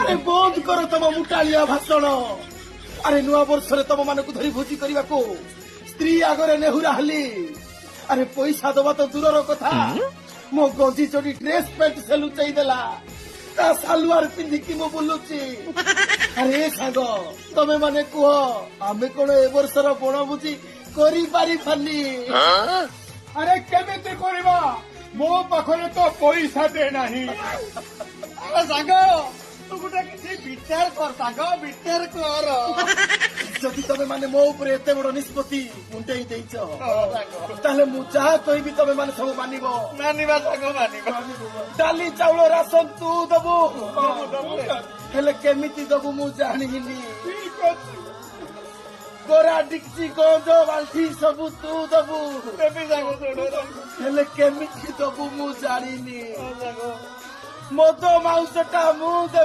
আরে বন্ধ কর তম মুটাଳିয়া ভাষণ। আরে নূয়া বর্ষরে তম মানুষ ধরি ভোজি କରିବାକୁ স্ত্রী আগরে নেহুরা হলি। আরে পয়সা দবা তো দূরর কথা, ମୋ ଗଞ୍ଜି ଚୋରି ଡ୍ରେସ ପ୍ୟାଣ୍ଟ ସେ ଲୁଚେଇ ଦେଲା, ତା ସାଲୁଆର ପିନ୍ଧିକି ମୁଁ ବୁଲୁଛି। ଆରେ ସାଙ୍ଗ ତମେ ମାନେ କୁହ, ଆମେ କଣ ଏ ବର୍ଷର ବଣଭୋଜି କରିପାରିବାନି? ଆରେ କେମିତି କରିବା, ମୋ ପାଖରେ ତ ପଇସାଟେ ନାହିଁ। ଆରେ ସାଙ୍ଗ ତୁ ଗୋଟେ କିଛି ବିଚାର କର, ସାଙ୍ଗ ବିଚାର କର। ଯଦି ତମେ ମାନେ ମୋ ଉପରେ ଏତେ ବଡ ନିଷ୍ପତ୍ତି ମୁଣ୍ଡେଇ ଦେଇଛ, ତାହେଲେ ମୁଁ ଯାହା କହିବି ତମେ ମାନେ ସବୁ ମାନିବ। ମାନିବା ସାଙ୍ଗ ମାନିବା। ଡାଲି ଚାଉଳ ରାସନ ତୁ ଦବୁ, ହେଲେ କେମିତି ଦବୁ ମୁଁ ଜାଣିନି। ଠିକ ଅଛି, କୋରା ଡିକ୍ଚି ଗଞ୍ଜ ବାଲ୍ଟି ସବୁ ତୁ ଦବୁ, ଦେବି ସାଙ୍ଗ ଶୁଣ ହେଲେ କେମିତି ଦବୁ ମୁଁ ଜାଣିନି। ସାଙ୍ଗ। ମଦ ମାଉସଟା ମୁଁ ଦେବି।